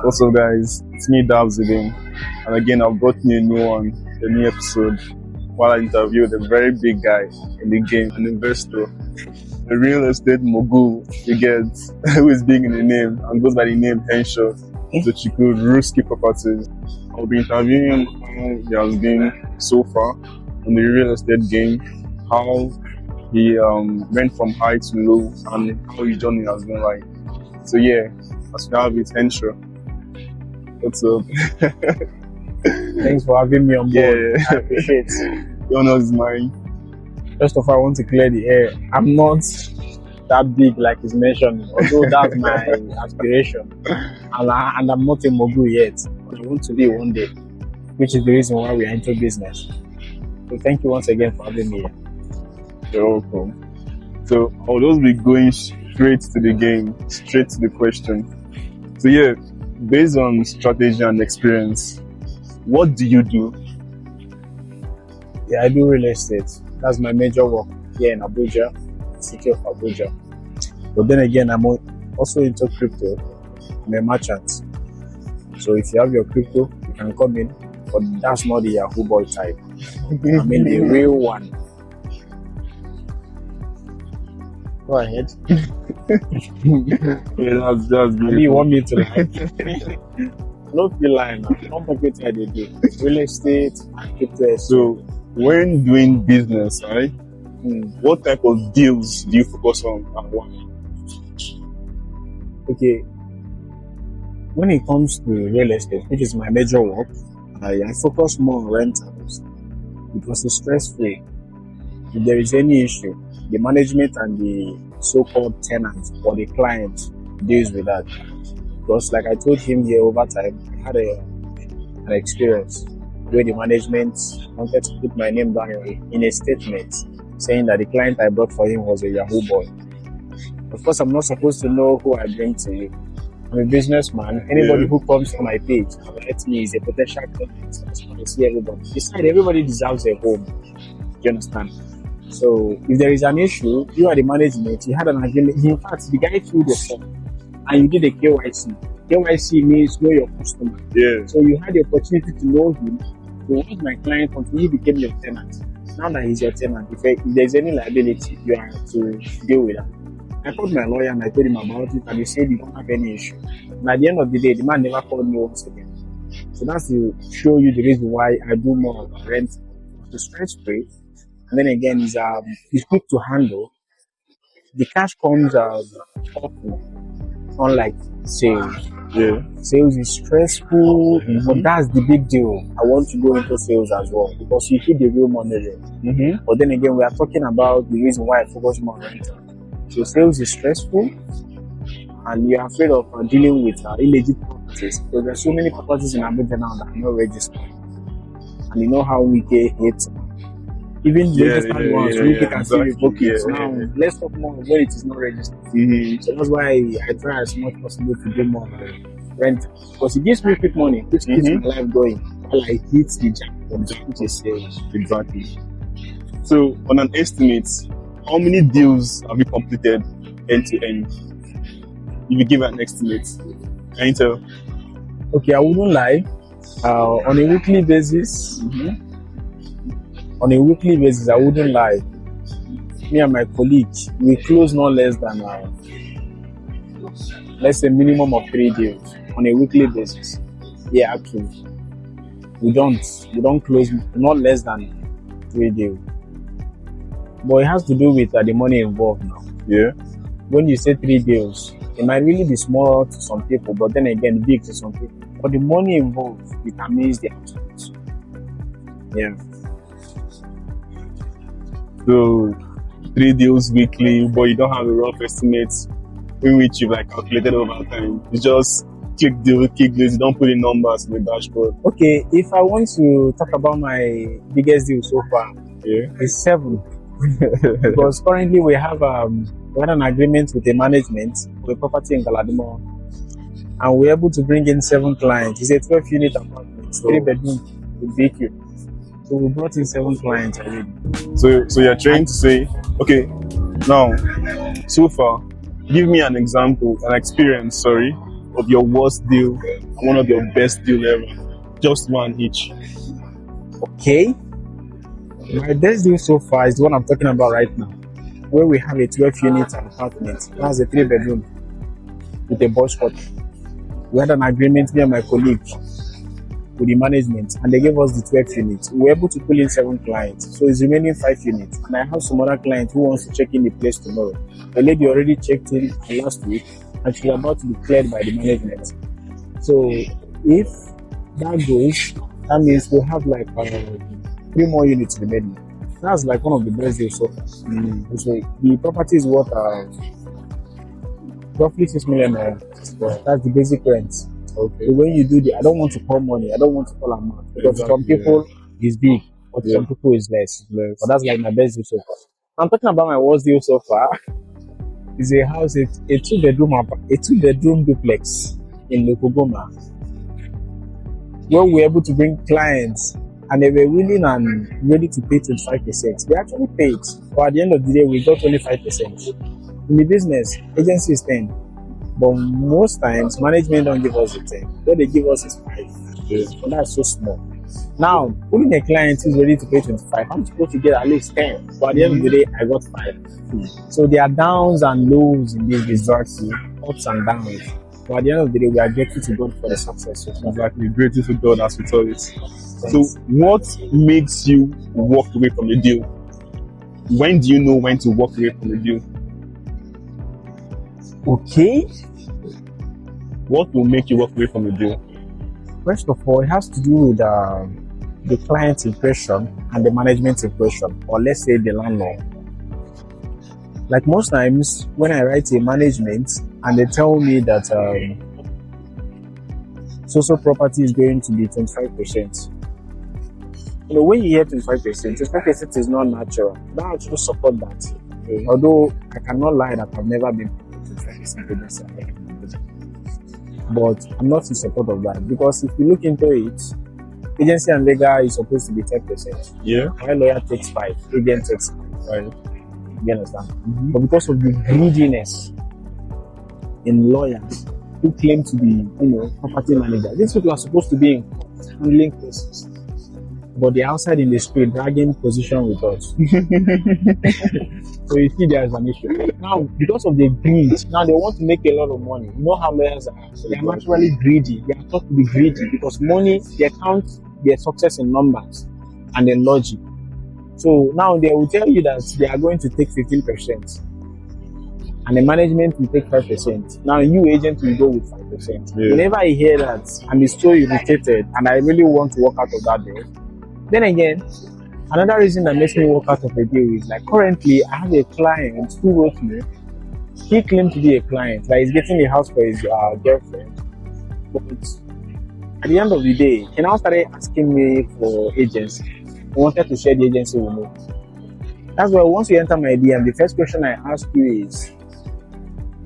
What's up, guys? It's me, Dabs again. And again, I've brought you a new one, a new episode, while I interviewed a very big guy in the game, an investor, a real estate mogul, you get, who is big in the name and goes by the name Henshaw, so she could Ruski Properties. I'll be interviewing him how he has been so far in the real estate game, how he went from high to low, and how his journey has been like. So yeah, as we have it, Henshaw. What's up? Thanks for having me on board. Yeah. I appreciate it. The honor is mine. First of all, I want to clear the air. I'm not that big like he's mentioned, although that's my aspiration. And I'm not a mogul yet. But I want to be one day, which is the reason why we are into business. So thank you once again for having me here. You're welcome. So I'll just be going straight to the game, straight to the question. So yeah, based on strategy and experience, what do you do? Yeah, I do real estate. That's my major work here in Abuja, city of Abuja. But then again, I'm also into crypto. I'm a merchant. So if you have your crypto, you can come in. But that's not the Yahoo boy type. I mean the real one. Go ahead. Yeah, that's Maybe you want me to lie? Don't feel lying. Don't forget what they do. Real estate and crypto. So when doing business, right? What type of deals do you focus on and why? Okay. When it comes to real estate, which is my major work, I focus more on rentals because it's stress-free. If there is any issue, the management and the so-called tenant or the client deals with that. Because like I told him here over time, I had an experience where the management wanted to put my name down in a statement saying that the client I brought for him was a Yahoo boy. Of course, I'm not supposed to know who I bring to you. I'm a businessman. Anybody who comes to my page and writes me is a potential client. I just want to see everybody. Besides, everybody deserves a home. Do you understand? So if there is an issue, you are the management, you had an agreement. In fact, the guy filled the form and you did a KYC. KYC means know your customer. Yeah. So you had the opportunity to know him. So he was my client until he became your tenant. Now that he's your tenant, if there's any liability, you have to deal with that. I called my lawyer and I told him about it and he said you don't have any issue. And at the end of the day, the man never called me once again. So that's to show you the reason why I do more of rent to stress-free. And then again, it's quick to handle. The cash comes often, unlike sales. Yeah. Sales is stressful, but that's the big deal. I want to go into sales as well because you hit the real money there. But then again, we are talking about the reason why I focus more on rental. So sales is stressful, and you're afraid of dealing with illegit properties because there's so many properties in Abuja now that are not registered. And you know how we get hit. Even registered ones, we can still revoke it. Now, let's talk more when it is not registered. So that's why I try as much possible to do more rent. Because it gives me quick money, which keeps my life going. While I hit the jackpot, which is sales. Exactly. So on an estimate, how many deals have you completed end to end? If you give an estimate, can you tell? Okay, I wouldn't lie. On a weekly basis, I wouldn't lie. Me and my colleague, we close no less than, let's say, minimum of 3 deals on a weekly basis. Yeah, actually, we don't close not less than 3 deals. But it has to do with the money involved now. Yeah. When you say 3 deals, it might really be small to some people, but then again, big to some people. But the money involved determines the outcomes. Yeah. So 3 deals weekly, but you don't have a rough estimate in which you've calculated over time. You just click deals, you don't put in numbers in the dashboard. Okay, if I want to talk about my biggest deal so far, it's 7. Because currently we had an agreement with the management for a property in Galadima, and we're able to bring in 7 clients. It's a 12-unit apartment, 3-bedroom with BQ. So we brought in 7 clients already. So you're trying to say, okay, now, so far, give me an example, an experience, of your worst deal and one of your best deal ever. Just one each. Okay. My best deal so far is the one I'm talking about right now, where we have a 12 unit apartment. That's a 3-bedroom with a boys quarter. We had an agreement, me and my colleague, with the management, and they gave us the 12 units. We were able to pull in 7 clients, so it's remaining 5 units. And I have some other client who wants to check in the place tomorrow. The lady already checked in last week, and she's about to be cleared by the management. So if that goes, that means we'll have like 3 more units remaining. That's like one of the best deals so far. So the property is worth roughly 6 million naira. That's the basic rent. Okay. So when you do I don't want to call money, I don't want to call amount, because some people is big, but some people is less. But that's like my best deal so far. I'm talking about my worst deal so far. Is a house, a 2-bedroom duplex in Lokogoma, where we were able to bring clients and they were willing and ready to pay 25%. They actually paid, but at the end of the day, we got 25%. In the business, agency is 10, but most times management don't give us the 10. What they give us is 5. And that's so small. Now, putting a client who's ready to pay 25, I'm supposed to get at least 10, but at the end of the day, I got 5. So there are downs and lows in this business, ups and downs. But at the end of the day, we are grateful to God for the success. Exactly, grateful to God as we tell it. So, what makes you walk away from the deal? When do you know when to walk away from the deal? Okay. What will make you walk away from the deal? First of all, it has to do with the client's impression and the management's impression, or let's say the landlord. Like most times, when I write a management and they tell me that social property is going to be 25%. You know, when you hear 25% is not natural. I don't actually support that. Although I cannot lie that I've never been 25% agency. But I'm not in support of that, because if you look into it, agency and legal is supposed to be 10%. Yeah. My lawyer takes 5, agent takes 5. Right? You understand? But because of the greediness in lawyers who claim to be, property managers, these people are supposed to be in court handling cases, but they're outside in the street dragging position with us. So you see there's an issue. Now, because of the greed, now they want to make a lot of money. You know how lawyers are. They are naturally greedy. They are taught to be greedy because money, they count their success in numbers and in logic. So now they will tell you that they are going to take 15%. And the management will take 5%. Now you agent will go with 5%. Yeah. Whenever I hear that, I'm so irritated and I really want to walk out of that deal. Then again, another reason that makes me walk out of the deal is like currently I have a client who wrote me. He claimed to be a client, like he's getting a house for his girlfriend. But at the end of the day, he now started asking me for agency. He wanted to share the agency with me. That's why once you enter my DM, the first question I ask you is,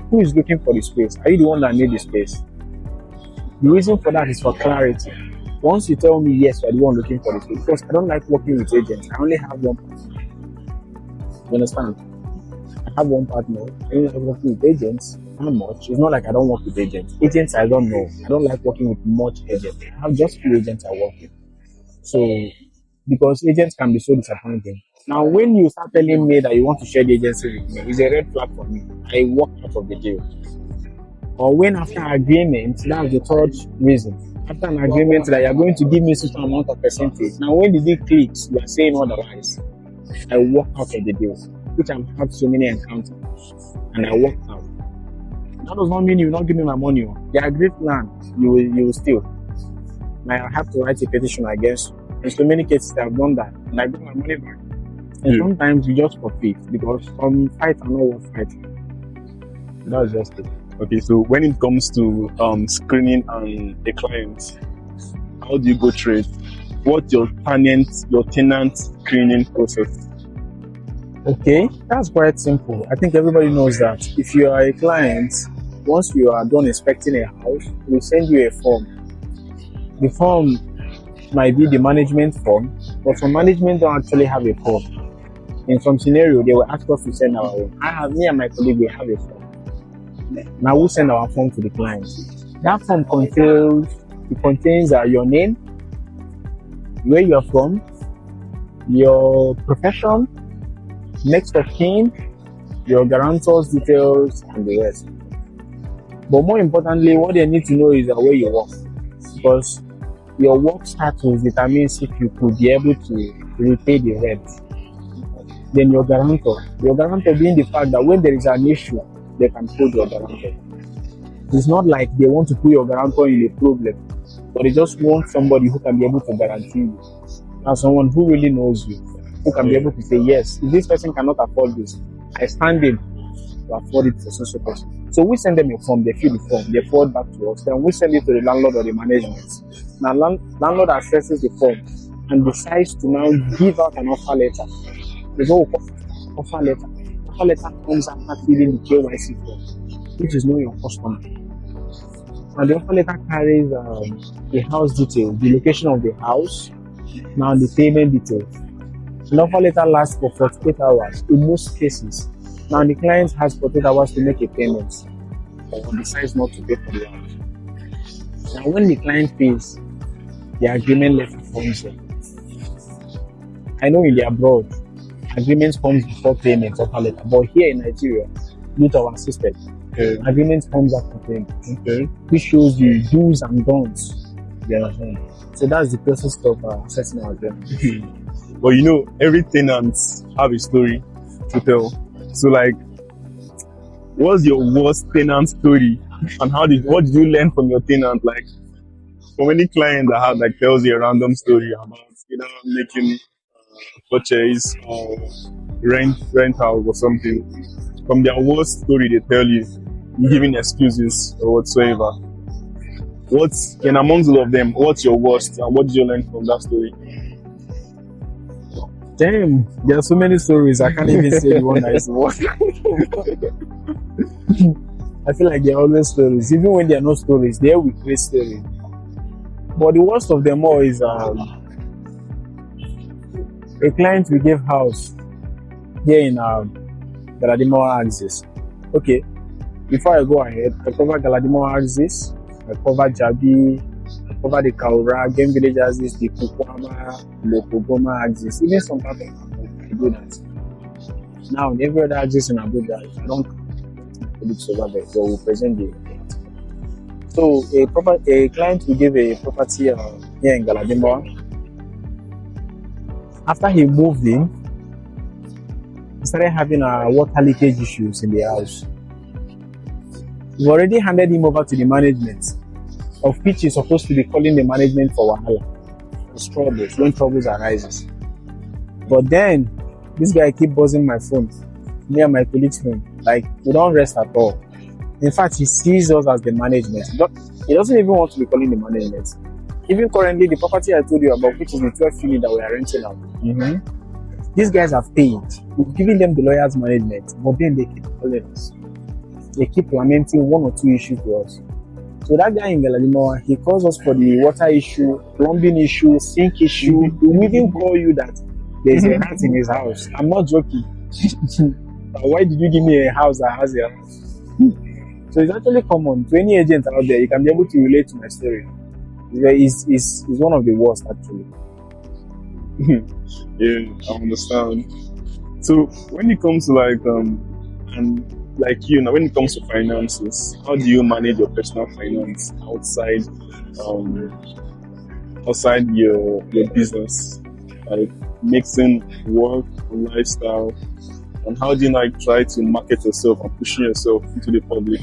who is looking for the space? Are you the one that need the space? The reason for that is for clarity. Once you tell me yes, you are the one looking for the space, because I don't like working with agents. I only have one partner. You understand? I have one partner. I don't like working with agents. Not much. It's not like I don't work with agents. Agents, I don't know. I don't like working with much agents. I have just few agents I work with. So, because agents can be so disappointing. Now, when you start telling me that you want to share the agency with me, it's a red flag for me. I walk out of the deal. Or when after agreement, that's the third reason. After an agreement that you're going to give me a certain amount of percentage. Now, when the deal clicks, you are saying otherwise. I walk out of the deal, which I've had so many encounters, and I walk out. That does not mean you will not give me my money. The agreed plan, you will steal. Now, I have to write a petition against you. In so many cases, I've done that, and I get my money back. And sometimes you just forfeit because some fights are not worth fighting. That's just it. Okay, so when it comes to screening a client, how do you go through it? What's your tenant screening process? Okay, that's quite simple. I think everybody knows that. If you are a client, once you are done inspecting a house, we'll send you a form. The form might be the management form, but some management don't actually have a form. In some scenario, they will ask us to send our own. Me and my colleague, we have a form. Now we'll send our form to the client. That form contains your name, where you are from, your profession, next of kin, your guarantor's details, and the rest. But more importantly, what they need to know is where you work, because your work status determines if you could be able to repay the rent. Then your guarantor being the fact that when there is an issue, they can hold your guarantor. It's not like they want to put your guarantor in a problem, but they just want somebody who can be able to guarantee you, and someone who really knows you, who can be able to say, yes, if this person cannot afford this, I stand in to afford it for such a person. So we send them a form, they fill the form, they forward back to us, then we send it to the landlord or the management. Now landlord assesses the form and decides to now give out an offer letter. There's no offer letter. Offer letter comes after filling the KYC form, which is know your customer. And the offer letter carries the house details, the location of the house, now the payment details. An offer letter lasts for 48 hours in most cases. Now the client has 48 hours to make a payment or decides not to pay for the house. Now when the client pays, the agreement letter forms in. I know in the abroad, agreement forms before payment offer letter, but here in Nigeria, due to our system, agreement forms after payment, which shows you do's and don'ts. So that's the process of assessing our agreement. But every tenant have a story to tell. So what's your worst tenant story, and what did you learn from your tenant? Like, for many clients that have tells you a random story about making purchase or rent house or something. From their worst story, they tell you, giving excuses or whatsoever. And amongst all of them, what's your worst, and what did you learn from that story? Damn, there are so many stories. I can't even say the one that is the worst. I feel like there are always stories. Even when there are no stories, there will create stories. But the worst of them all is a client we gave house here in Galadima axis. Okay, before I go ahead, I cover Galadima axis, I cover Jabi, I cover the Kaura, Game Village axis, the Kukwama, the Kogoma axis, even some part of I do that. Now, in every other axis in Abuja, I don't put it over there, so we'll present the. So, a client will give a property here in Galadima. After he moved in, he started having water leakage issues in the house. We've already handed him over to the management, of which he's supposed to be calling the management for wahala, troubles, when troubles arises. But then, this guy keep buzzing my phone, me and my colleague's phone. We don't rest at all. In fact, he sees us as the management. He doesn't even want to be calling the management. Even currently, the property I told you about, which is the 12 unit that we are renting out, these guys have paid. We've given them the lawyer's management, but then they keep calling us. They keep lamenting one or two issues to us. So that guy in Galadima, he calls us for the water issue, plumbing issue, sink issue. He will even call you that there's a rat in his house. I'm not joking. Why did you give me a house that has a rat? So it's actually common to any agent out there. You can be able to relate to my story. It's one of the worst, actually. Yeah, I understand. So when it comes to when it comes to finances, how do you manage your personal finance outside your business, like mixing work and lifestyle? And how do you try to market yourself and pushing yourself into the public,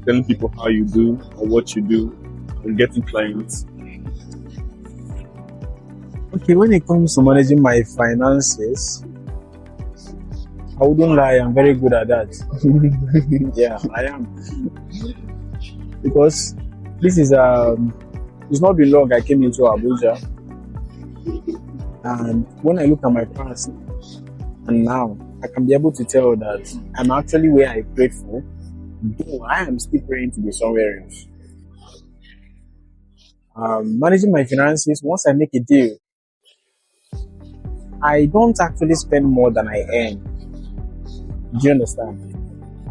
telling people how you do or what you do and getting clients? Okay, when it comes to managing my finances, I wouldn't lie, I'm very good at that. Yeah, I am. Because this is it's not been long I came into Abuja, and when I look at my past and now, I can be able to tell that I'm actually where I prayed for, though I am still praying to be somewhere else. Managing my finances, once I make a deal, I don't actually spend more than I earn. Do you understand?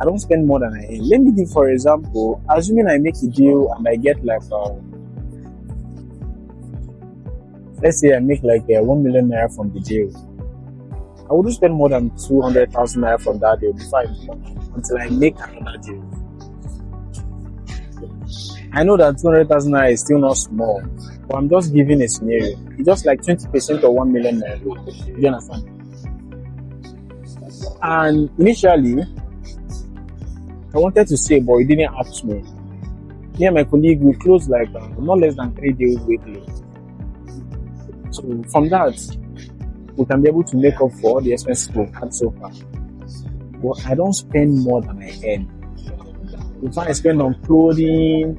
I don't spend more than I earn. Let me give, for example, assuming I make a deal and I get like, let's say I make like 1 million naira from the deal. I wouldn't spend more than 200,000 naira from that deal before I move on, until I make another deal. I know that 200,000 naira is still not small, but I'm just giving a scenario. It's just like 20% of 1 million naira. You understand? And initially, I wanted to say, but it didn't ask me. Me and my colleague, we closed like not less than 3 days weekly. So from that, we can be able to make up for all the expenses we've had so far. But I don't spend more than I earn. If I spend on clothing,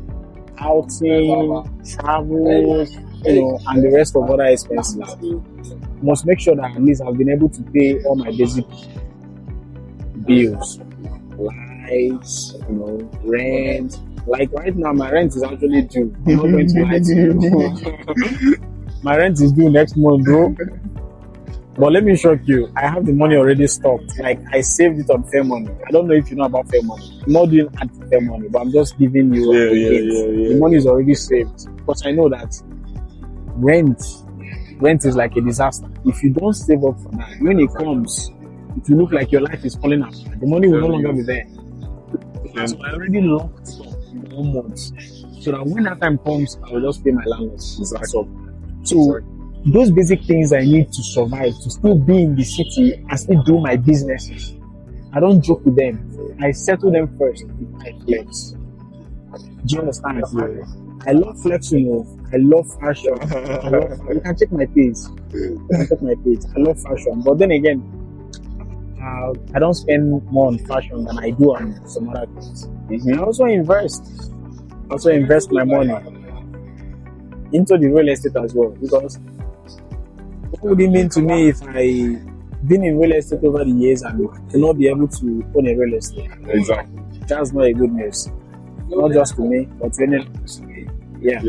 outing, travel, and the rest of other expenses, I must make sure that at least I've been able to pay all my basic bills, lights, rent. Like right now, my rent is actually due. I'm not going to lie to you. My rent is due next month, bro. But let me shock you, I have the money already stocked. Like, I saved it on Fair Money. I don't know if you know about Fair Money. I'm not doing anti-Fair Money, but I'm just giving you the money is already saved. Because I know that rent is like a disaster. If you don't save up for that, when it comes, it will look like your life is falling apart. The money will no longer be there. So I already locked up in 1 month. So that when that time comes, I will just pay my landlord. So those basic things I need to survive, to still be in the city and still do my businesses. I don't joke with them. I settle them first if I flex. Do you understand? I love flexing. I love fashion. You can check my page. I love fashion. But then again, I don't spend more on fashion than I do on some other things. I also invest my money into the real estate as well, because what would it mean to me if I been in real estate over the years and cannot be able to own a real estate? Exactly. That's not a good news. Not just to me, but to anyone else. Yeah.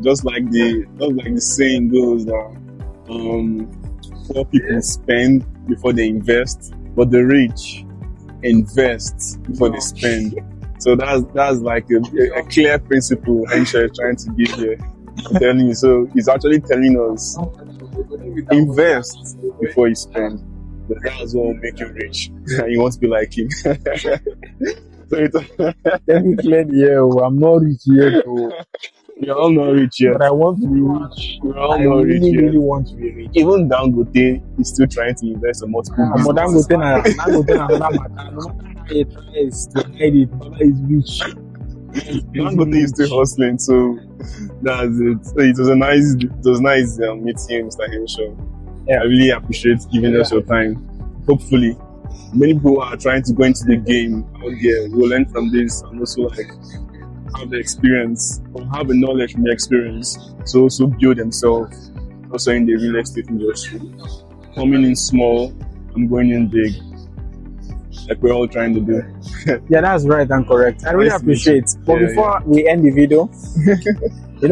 Just like the saying goes that poor people spend before they invest, but the rich invest before they spend. So that's like a clear principle Henshaw is trying to give here. I'm telling you. So he's actually telling us, invest before you spend. But that's what will make you rich. And you want to be like him. Let me clear the air. I'm not rich yet. You're all not rich yet. But I want to be rich. We're all not rich yet. Really want to be rich. Even Dangote is still trying to invest in multiple businesses. He tries to hide it. Baba is rich. Dangote is still hustling, so that's it. So it was nice meeting you, Mr. Henshaw. I really appreciate giving us your time. Hopefully, many people are trying to go into the game out there will learn from this and also have the experience or have the knowledge from the experience to also build themselves also in the real estate industry. Coming in small, I'm going in big. Like we're all trying to do. Yeah, that's right and correct. I really appreciate it. But before we end the video,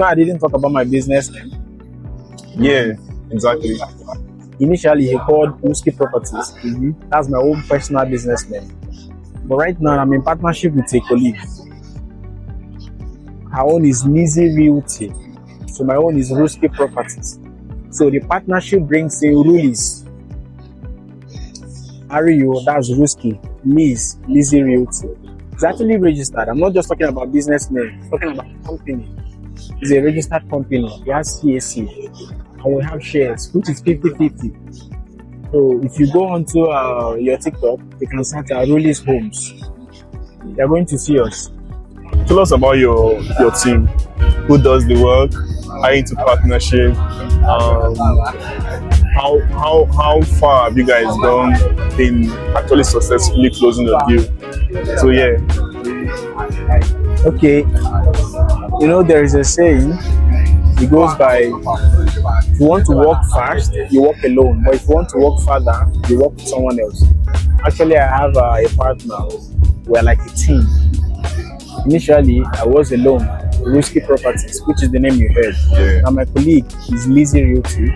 I didn't talk about my business name. Yeah, exactly. Initially, he called Whiskey Properties. That's my own personal business name. But right now, I'm in partnership with a colleague. Her own is Lizzie Realty. So my own is Whiskey Properties. So the partnership brings in Rulis. Ario, that's Ruski. Lizzie Realty. It's actually registered. I'm not just talking about business name, I'm talking about company. It's a registered company. It has CAC. And we have shares, which is 50-50. So if you go onto your TikTok, you can search Rulis Homes. You're going to see us. Tell us about your team. Who does the work? Are you into partnership? How far have you guys gone in actually successfully closing the deal? So Okay. There is a saying. It goes by, if you want to walk fast, you walk alone. But if you want to walk further, you walk with someone else. Actually, I have a partner. We're like a team. Initially, I was alone. Whiskey Properties, which is the name you heard. And my colleague is Lizzie Realty.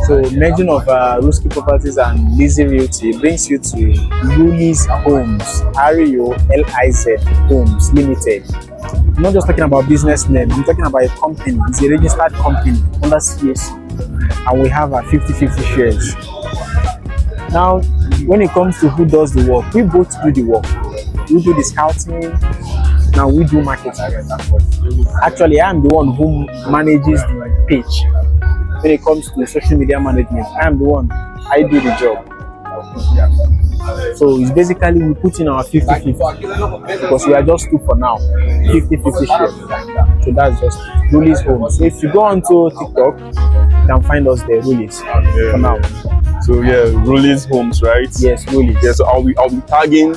So So merging of Ruski Properties and Lizzie Realty brings you to Luli's Homes, REOLIZ Homes Limited. I'm not just talking about business name, we're talking about a company. It's a registered company under CSC, and we have 50-50 shares. Now, when it comes to who does the work, we both do the work. We do the scouting, now we do marketing. Actually, I'm the one who manages the page. When it comes to social media management, I'm the one. I do the job. So it's basically we put in our 50-50 because we are just two for now. 50-50 share. So that's just Ruli's Home. So if you go onto TikTok, you can find us there, Ruli's. For now. So yeah, Ruli's Homes, right? Yes, Ruli's. Yeah, so I'll be tagging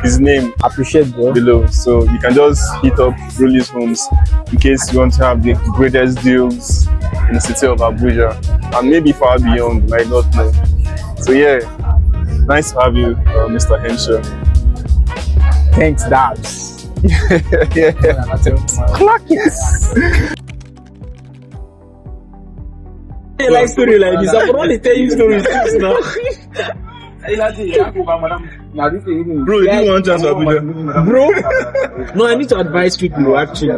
his name Appreciate, bro. below. So you can just hit up Ruli's Homes in case you want to have the greatest deals in the city of Abuja and maybe far beyond, you might not know. So yeah, nice to have you, Mr. Henshaw. Thanks, Dabs. Yeah. Clock it. Like story like this. I can only tell you stories now. Bro, you didn't want chance to Abuja. Bro, no, I need to advise people actually.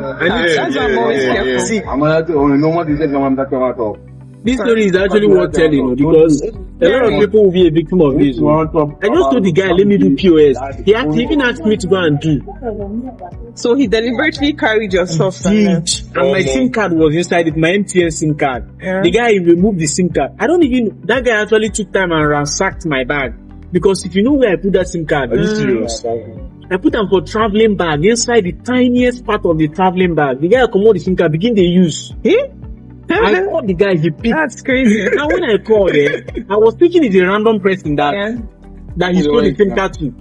This story is actually worth telling because a lot of people will be a victim of this. I just told the guy, let me do POS. He even asked me to go and do. So he deliberately carried your stuff. And my SIM card was inside it, my MTN SIM card. Yeah. The guy removed the SIM card. That guy actually took time and ransacked my bag. Because if you know where I put that SIM card, I put them for traveling bag inside the tiniest part of the traveling bag. The guy come out the SIM card, begin to use. I called the guy, he picked. That's crazy. Now when I called I was thinking it's a random person that he stole the SIM card to.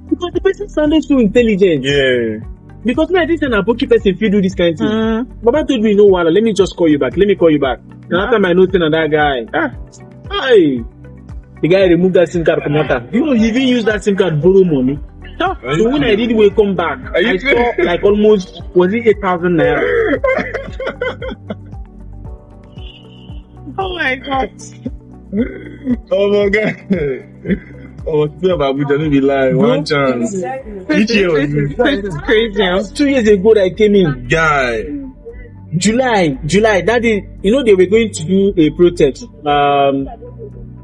Because the person sounded so intelligent. Yeah. Because me, I didn't say a bookie person if you do this kind of thing. Baba told me, no, let me just call you back. Let me call you back. And after my notes on that guy, the guy removed that SIM card from water. You know, he even used that SIM card borrow money. So when I did come back, I saw like almost, was it 8,000 naira? Oh my God. Oh my God. Oh, Abuja, don't be lying. One chance. Each year was This is crazy. 2 years ago that I came in. guy. July. That is, you know, they were going to do a protest.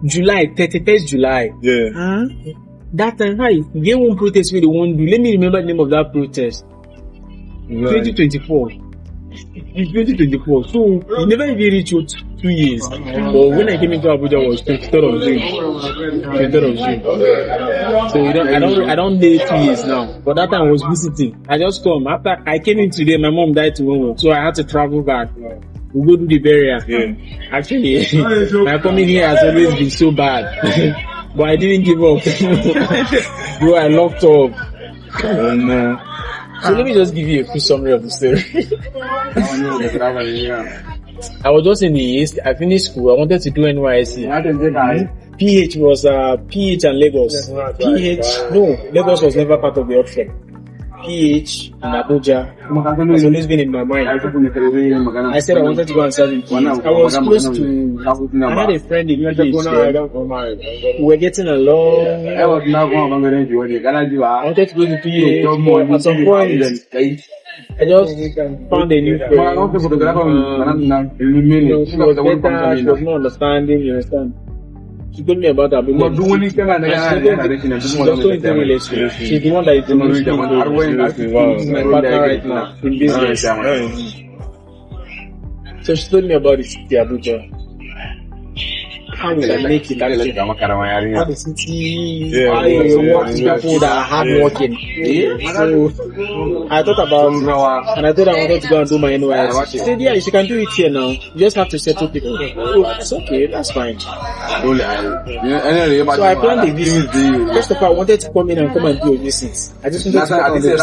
July, 31st July. Yeah. That time, they won't protest where they won't do. Let me remember the name of that protest. Right. 2024. It's 2024. So, it never even reached 2 years. But when I came into Abuja, it was 23rd of June. 23rd of June. So, I don't date 2 years now. But that time I was visiting. I just come. After I came in today, my mom died tomorrow. So, I had to travel back. We go to the burial. Yeah. Actually, my coming here has always been so bad. But I didn't give up. Bro, I locked up. Oh no. So let me just give you a full summary of the story. I was just in the East. I finished school. I wanted to do NYSC. PH was PH and Lagos. Lagos was never part of the option. PH in Abuja has always been in my mind. I said I wanted to go and serve in PH. I was close to. I had a friend in PH there. We were getting along. I wanted to go to PH. At some point, I just found a new friend. She was better. She was more understanding. You understand? She told me about her business. She's also into relationship. She's the one that is the most my partner right now in business. So she told me about the city Abuja. How will I make it actually? How the city, people that are hardworking. So I thought about, and I thought I wanted to go and do my NYS. She said, yeah, you can do it here now. You just have to settle people. It's okay, that's fine. So I planned a visit. First of all, I wanted to come in and do a visit. I just wanted to come on the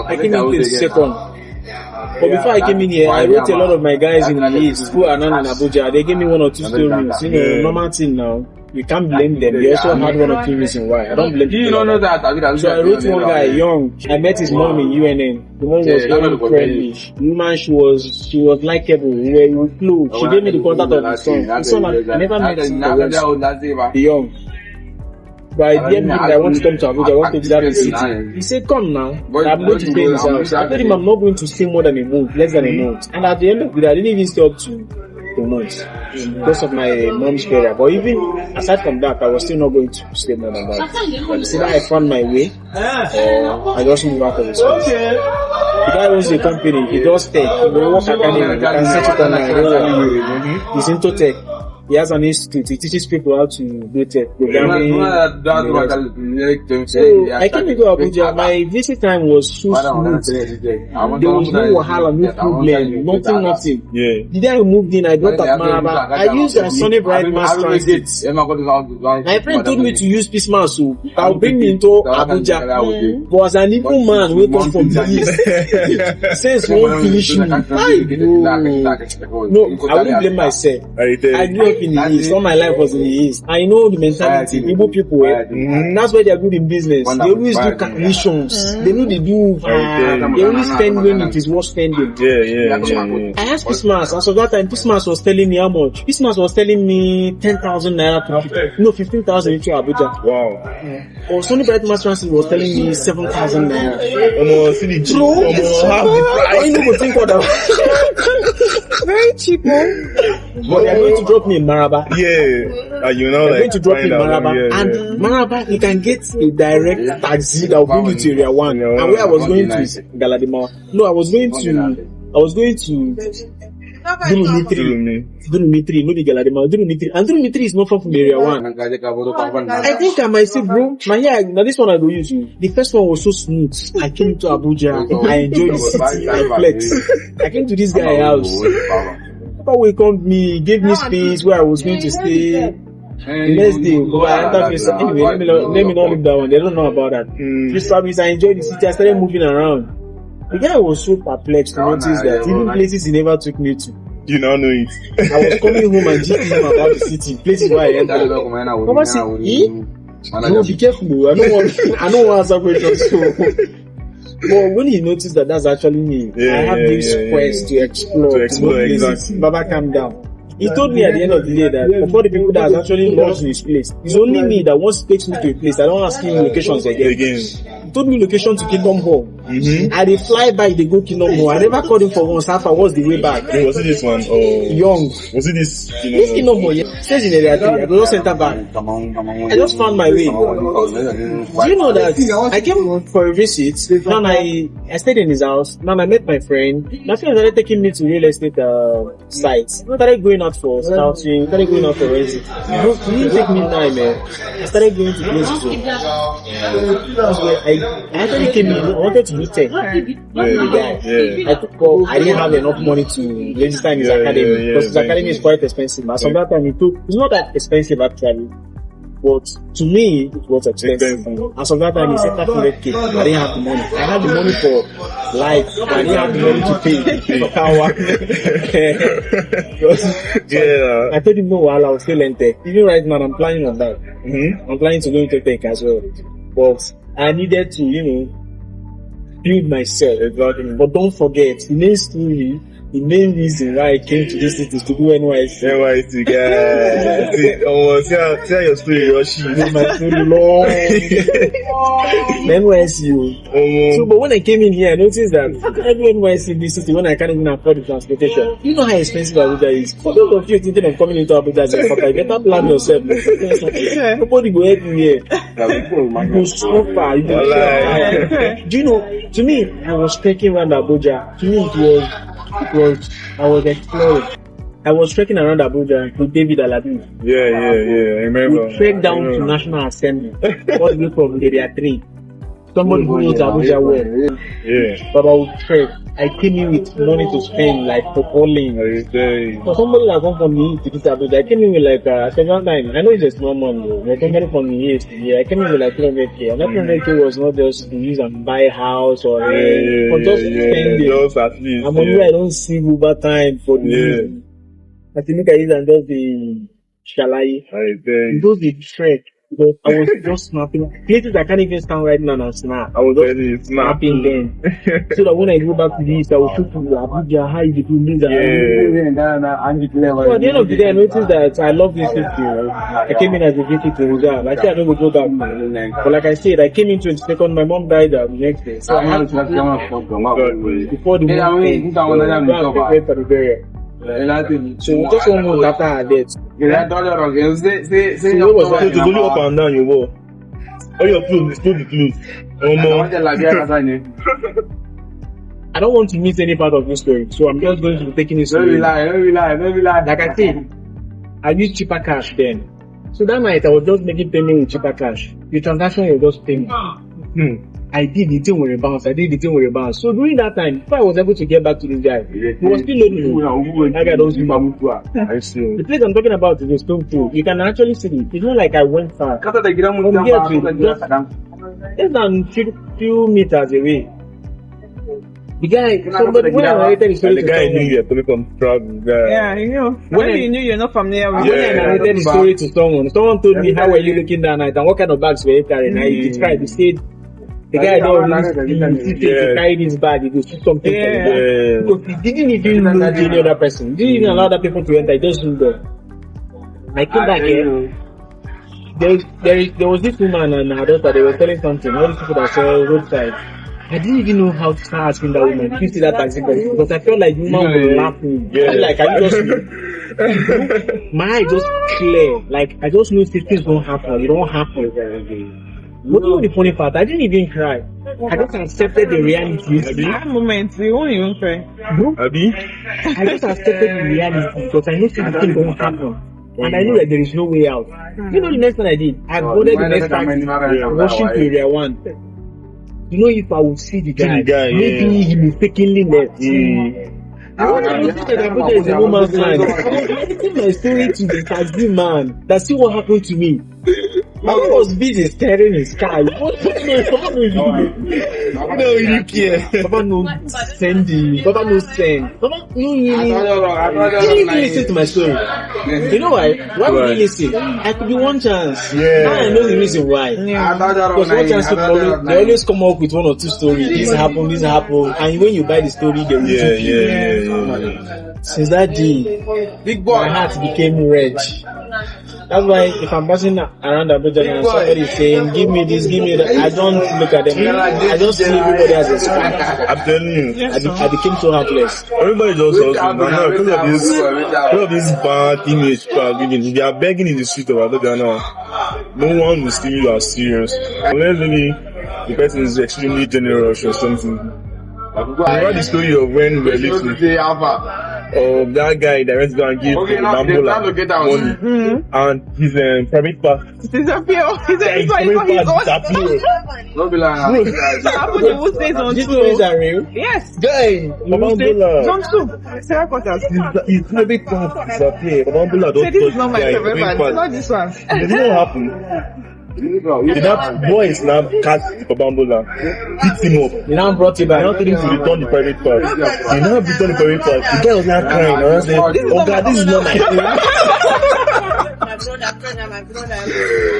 I came in 22nd. But before I came in here, I wrote a lot of my guys in the East who are not in Abuja. They gave me 1 or 2 stories, normal thing now. you can't blame them. They also had one or two reasons why. I don't blame You people. don't know that. So I wrote one guy, young. I met his mom in UNN. The mom was very friendly. Woman, she was likable. We were close. She gave me the contact of the son. The son, I never met him for once. The young. But I didn't think I want to come to Abuja. I want to visit the city. He said, "Come now. I'm going to stay in his house." I told him I'm not going to stay more than a month, less than a month. And at the end of the day, I didn't even stay up to a month because of my mom's prayer. But even aside from that, I was still not going to stay more than that. But see that I found my way, or I just moved out of this place. The guy owns the company. He does tech. He works academy. You can search it online. He's into tech. He has an institute. He teaches people how to do tech programming. So I came to Abuja. My visit time was so smooth. There was no wahala, no problem, nothing. Yeah. The day I moved in, I got at Maraba. I used a Sunny Bright Mass Transit. My friend told me to use Pismas, so I'll bring me into Abuja. But as an evil man, we come from the east. Since won't finish me. No, I wouldn't blame myself. I grew up in the east. All my life was in the east. I know the mentality. Igbo people, that's why they are good in business. They always do calculations. They know they do. They only spend when it is worth spending. Yeah. I asked Christmas, and so that time Christmas was telling me how much. Christmas was telling me 10,000 naira. No, 15,000 into Abuja. Wow. Or Sunny Bright Mass Transit was telling me 7,000 naira. Almost see the cheap. Almost half the price. I know go think what that. Very cheap, But they're going to drop me in Maraba. Yeah. You know, they're going to drop me in Maraba. And Maraba, you can get a direct taxi that will bring you to Area 1. And where I was going to Galadima. No, I was going to Durumitri, no the Galadima, Durumitri. And Durumitri is not far from Area 1. I think I might say, bro, now this one I go use. The first one was so smooth. I came to Abuja, I enjoyed the city, I flexed. I came to this guy's house. Papa welcomed me, gave me space where I was going to stay. The next day, anyway, let me not leave that one. They don't know about that. This service, I enjoyed the city. I started moving around. The guy was so perplexed to notice that even places he never took me to. You now know it. I was coming home and teaching him about the city, places where I entered. Papa said, "No, be careful. I don't want to answer questions." So. But when he noticed that that's actually me, I have this quest to explore exactly. Baba, calm down. He told me at the end of the day that of all the people that has actually lost his place, it's only me that once he takes me to a place, I don't ask him locations again. He told me location to Kingdom Hall. I dey fly by, they go Kingdom Hall. I never called him for once. Half was the way back. Was it this one? Young. Was it this? This Kingdom Hall, yeah. Stays in area 3. I go just center back. I just found my way. Do you know that I came for a visit? Now I stayed in his house. Now I met my friend. My friend started taking me to real estate sites. I started going out for scouting. Started going out for renting. It didn't take me time, man. I started going to places. That's where I actually came in. I wanted to meet him. I took call. I didn't have enough money to register in his academy because his academy is quite expensive. As of that time, it's not that expensive actually. But to me, it was expensive. As of that time, he said 500k. I didn't have the money. I had the money for life, but I didn't have the money to pay for power. I told him, no, I was still in tech. Even right now, I'm planning on that. I'm planning to go into tech as well. But I needed to, build myself. But don't forget, the main reason why I came to this city is to do NYC. NYC, guys. See your story, Yoshi. My story long. NYC. So, but when I came in here, I noticed that I do NYC in this city when I can't even afford the transportation. You know how expensive Abuja is. For those of you thinking of coming into Abuja as a fucker, better plan yourself. Nobody go help you here. You go so far. Do you know, to me, I was trekking around Abuja. To me, I was exploring. I was trekking around Abuja with David Alabi. I remember. We trekked down to National Assembly, all the way from Area 3. Somebody who knows Abuja well. But I would trek. I came in with money to spend, like for calling. For somebody that comes from the east to this Abuja, I came in with like several times. I know it's a small money, but somebody from the east, I came in with like 300k. And that 300k was not just to use and buy a house or just spending. Just at least. I'm on I don't see over time for the I think I use and just the Shalaye. I beg. Those the trek. But I was just snapping. Places I can't even stand right now and snap. I was just snapping then. So that when I go back to the east, I will shoot to Abuja, how you do this. So at the end of the day, I noticed that I love this city. I came in as a visitor. I said I don't go back. But like I said, I came in 22nd. My mom died the next day. So I had to before the move for the burial. So just 1 month after her death. So what was that? It's only up and down you walk. All your clothes, still the clothes. I don't want to miss any part of this story, so I'm just going to be taking it slowly. Like I said, I used cheaper cash then. So that night I was just making payment with cheaper cash. The transaction was just payment. I did the thing with a bounce. So during that time, before I was able to get back to this guy, he was still loading. That guy don't speak. I see. The place I'm talking about is a stone pool. You can actually see it. It's not like I went far. From here to just less than few meters away. The guy, somebody, when I narrated the story The to guy knew someone, you were coming from travel. Yeah, you know. When you knew you're not familiar with when I narrated the story to someone told me how were you looking that night and what kind of bags were you carrying. I described, he said, the guy don't really carry this bag, he goes do something for the because he didn't even know any other person. He didn't even allow other people to enter, he just knew them. I came back here. There was this woman and her daughter, they were telling something, all these people that sell roadside. I didn't even know how to start asking that woman, "Can you see that taxi person?" Because I felt like the woman was laughing. Like I just my eye just clear. Like I just knew things don't happen. It don't happen. But you know the funny part? I didn't even cry. I just accepted the reality. that moment. You won't even cry. Abi? I just accepted the reality because I know things don't happen. And I knew that there is no way out. You know the next thing I did? I boarded the next taxi, rushing to Area 1. You know, if I would see the guy, maybe he mistakenly left. I noticed that Abuja is a woman's land. I was relating my story to the taxi man. That's see what happened to me. I was busy staring in the sky. What no, you care. Papa no send. Papa no send. Papa no really. Didn't even listen to my story. You know why? Why would you listen? I could be one chance. Now I know the reason why. Because one chance people they always come up with 1 or 2 stories. This happened, and when you buy the story, they will Since that day, my heart became red. That's why if I'm passing around Abuja and somebody is saying, "Give me this, give me that," I don't look at them. I just see everybody as a scam. I'm telling you. I became so heartless. Everybody just hustles. Because of this bad image people are giving. If they are begging in the street of Abuja now, no one will see you as serious. Unless maybe the person is extremely generous or something. Remember the story of when we were little? Of that guy that went to go and give Bambola money and his private park Disappear. These stories are real. Yes. Guy, Bambola. His private park disappear. Bambola don't this is not my favorite part. It's not this one. It didn't happen. That boy is now catch Bambola, picked him up. He now brought him back. Now told him to return the private part. He now returned the private part. The guy was now crying. I was like, "Oh God, this is not my thing."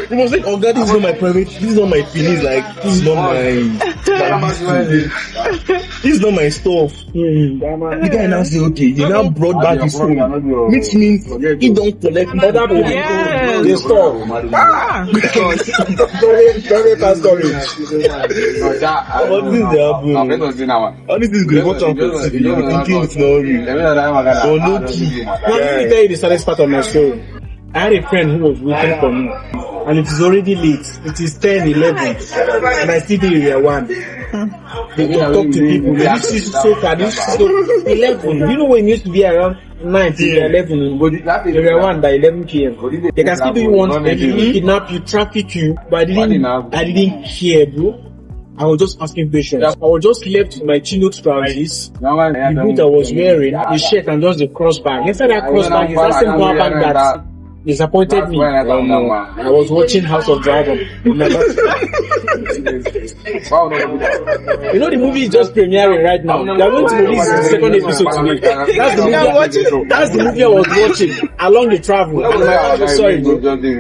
He was like, "Oh God, this is not my private. This is not my feelings. Like this is not this is not my stuff." The guy now say, "Okay." He now brought back his phone, which means he don't collect other people. The stuff. Very fast story. All this is good. Watch out for TV. You'll be thinking it's not real. Oh no, Now let me tell you the saddest part of my story. I had a friend who was waiting for me, and it is already late. It is 10, 11, and I still in Area 1. They talk to people. This is so far. This is so 11. You know when it used to be around 9 to 11, Area 1 by 11 p.m. They can still do you one thing, kidnap you, traffic you, but I didn't care, bro. I was just asking questions. I was just left with my chino trousers, the boot I was wearing, the shirt, and just the crossbag. Inside that crossbag is that same power bank that disappointed me. I was watching House of Dragon. You know the movie is just premiering right now. They are going to release the second episode today. That's the movie I was watching along the travel.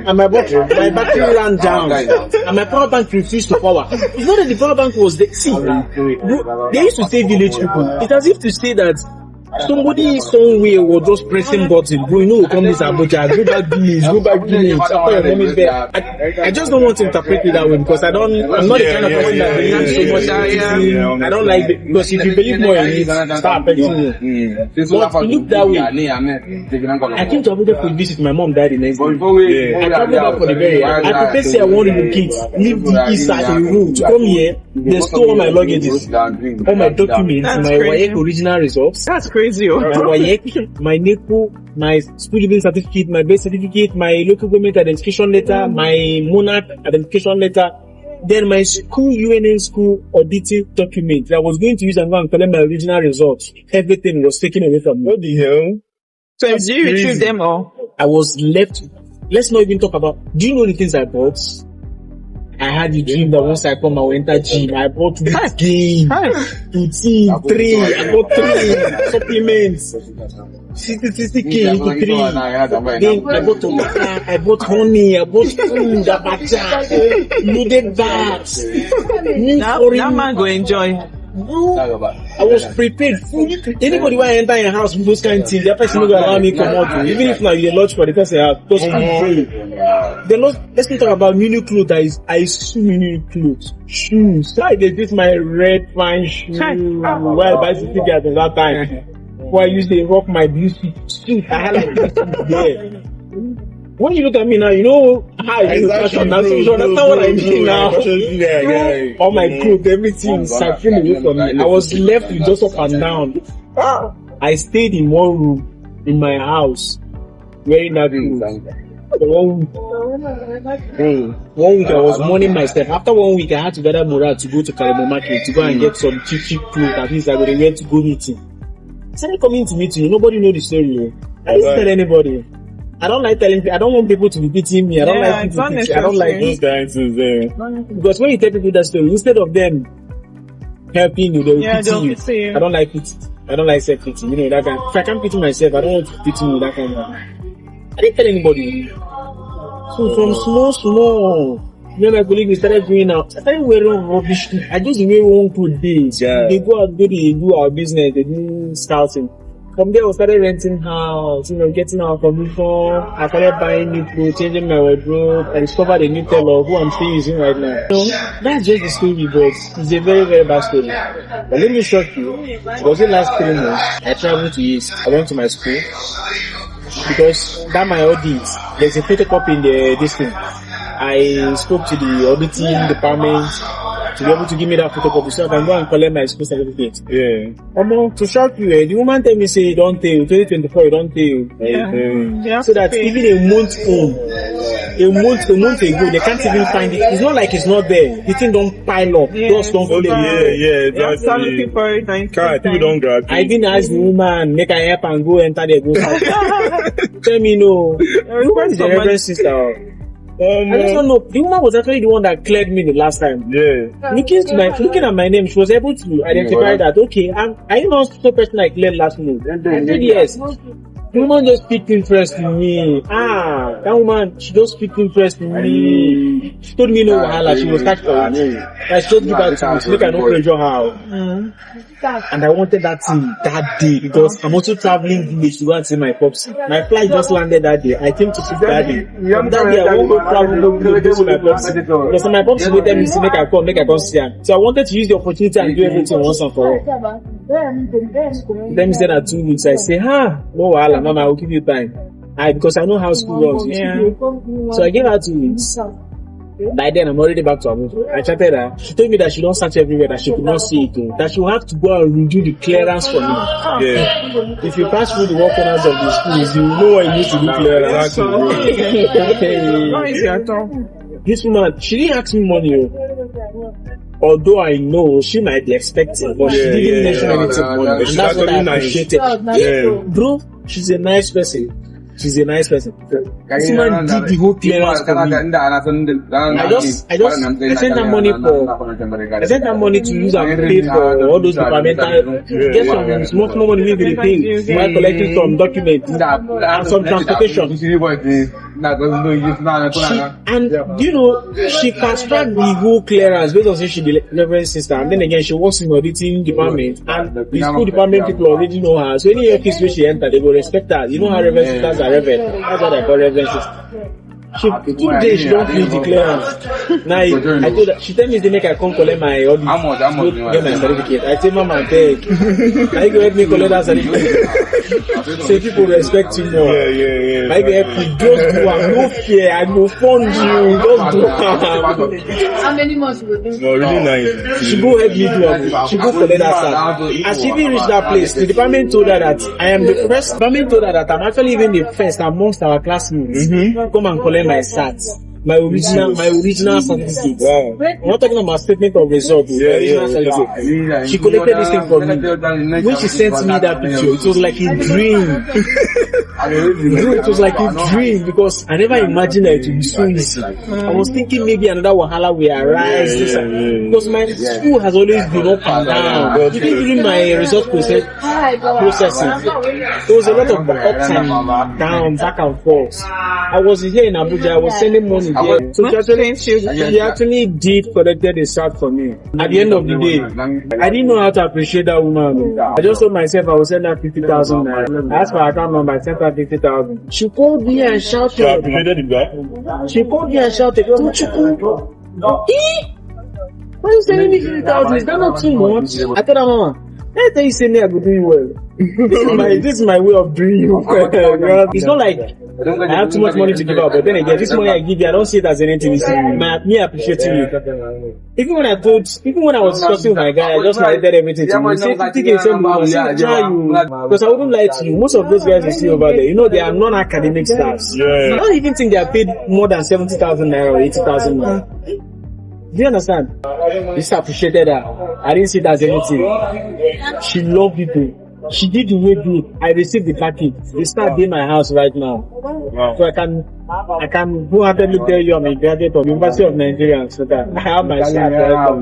And my battery ran down. And my power bank refused to power. It's not that the power bank was there. See, bro, they used to say village people. It's as if to say that somebody somewhere was just pressing button. Bro, you know, come this Abuja, go back village. After your mom is there. I just don't want to interpret it that way because I'm not the kind of person that believes so much. I don't like it because if you believe more in it, start affecting you. But to look that way, I came to Abuja for a visit. My mom died the next day. I traveled out for the burial. I prepared to say I want to relocate, leave the east side of the road to come here. They stole all my luggages, all my documents, my WAEC original results. That's crazy. My WAEC, my NECO, my school living certificate, my birth certificate, my local government identification letter, my monarch identification letter, then my school UNN school auditing document that I was going to use and go and collect my original results. Everything was taken away from me. What the hell? So did you retrieve them all? I was left. Let's not even talk about. Do you know the things I bought? I had the dream that once I come, I will enter gym. I bought this game, 2 3. I bought 3 supplements. 60K into 3. Then I bought tomato, I bought honey, I bought food, abacha, loaded bags. That man go enjoy. I was prepared. Anybody when I enter a house with those kind of things, the person will allow me to come out. Even if now you lodge for the person, those food. Then let's not talk about mini clothes. I sue mini clothes, shoes. So I did my red fine shoe while I buy the ticket at that time. Why I used to rock my blue suit. I had like this there. When you look at me now, you know how I do fashion. That's what I mean now. All my clothes, everything sacking away from me. I was left with just up and down. I stayed in one room in my house wearing that clothes. 1 week I was mourning myself. After 1 week I had to gather morale to go to Karimo Market to go and get some cheap clothes. At least I would have went to go meeting. Started coming to meeting. Nobody know the story. I didn't tell anybody. I don't like telling people. I don't want people to be beating me. I don't like people to. I don't like those guys. Because when you tell people that story, instead of them helping you, they will pity you. I don't like pity. I don't like self-pity. You know that kind. If I can't pity myself, I don't want to pity me. That kind of. I didn't tell anybody. So from small, you know, my colleague started going out. I started wearing rubbish. I just wear one good days. Yeah. They go out, they do our business. They do scouting. From there, we started renting house, you know, getting our commission. I started buying new clothes, changing my wardrobe. I discovered a new tailor who I'm still using right now. You know, that's just the story, but it's a very, very bad story. But let me shock you. It was the last 3 months. I traveled to East. I went to my school. Because that my audit, there's a photocopy in this thing. I spoke to the auditing department to be able to give me that photocopy so I can go and collect my school certificate. Yeah. To shock you, the woman tell me say don't tell 2024, you don't tell. Yeah. So that even a month ago, they can't even find it. It's not like it's not there. The thing don't pile up. Dust don't fill it. Start looking for it. People don't grab it. I didn't ask the woman, make her help and go enter there. Go tell me no. Who is the reverend sister? I just don't know. The woman was actually the one that cleared me the last time. Yeah. Looking at my name, she was able to identify that. Okay, are you not the person I cleared last month? I said yes. The woman just picked interest in me. That woman, she just picked interest in me. She told me no wahala. She was catch for it. I just give her to me to make her no pressure her. And I wanted that thing that day because I'm also traveling village to go and see my pops. My flight just landed that day. I came to see that day. From that day, I won't go travel to go to my pops. Because my pops waited me to make her come see her. So I wanted to use the opportunity and do everything once and for all. Then instead of 2 weeks, I say, no wahala, mama, I will give you time. Because I know how school works. Yeah. So I gave her 2 weeks. By then, I'm already back to Abuja. I chatted her. She told me that she don't search everywhere, that she could not see it. That she will have to go and redo the clearance for me. Yeah. If you pass through the work corners of the schools, you know what you need to do clearance. This woman, she didn't ask me money. Although I know she might be expecting, but she didn't mention anything money. And that's what I appreciated. Bro, she's a nice person. she's a nice person. This man did the whole clearance for me. I sent her money to use and pay for all those departmental, get some small money we will pay while collecting some documents and some transportation. She fast tracked the whole clearance based on saying she the reverend sister, and then again she works in the auditing department, and the school department people already know her. So any office where she enter, they will respect her. You know how reverend sisters are reverend. That's what I call reverend sister. She 2 days she don't finish the clearance. Now I told her, she tell me they make I come collect my audit, get my certificate. I tell Mama, take. Now you go help me collect that certificate. Say people respect you more. Now you go help me. Just do it. No fear. I go fund you. Just do it. How many months will you do? No, really nice. She go help me do it. She go collect that cert. As she even reach that place, the department told her that I am the first. The department told her that I'm actually even the first amongst our classmates. Come and collect my cert. My original certificate. Wow. I'm not talking about statement of result. Certificate. She collected this thing from me. When she sent me that picture, it was like a dream. It was like a dream because I never imagined that it would be so easy. I was thinking maybe another wahala will arise. Because my school has always been up and down. Even during my result processing, there was a lot of ups and downs, back and forth. I was here in Abuja, I was sending money there. So she actually did collected a cert for me. At the end of the day, I didn't know how to appreciate that woman. I just told myself I would send her 50,000 naira. I asked for her account number, I sent her 50,000. She called me and shouted. You appreciated it, right? She called me and shouted, "Don't you call? Why are you sending me 50,000? Is that not too much?" I told her, "Mama, I tell you, say me, I go do you well. This is my way of doing you well." It's not like I have too much money to give out, but then again, this money I give you, I don't see it as anything. It's me appreciating you. Even when I was discussing with my guy, I just narrated everything to him. He said, 50K, send me, because I wouldn't lie to you. Most of those guys you see over there, they are non-academic staffs. I don't even think they are paid more than 70,000 naira or 80,000 naira. Do you understand? This appreciated her. I didn't see it as anything. She loved people. She did the way good. I received the package. They start in my house right now. Wow. So I can wholeheartedly tell you I'm a graduate of University of Nigeria, so that I have my cert right now.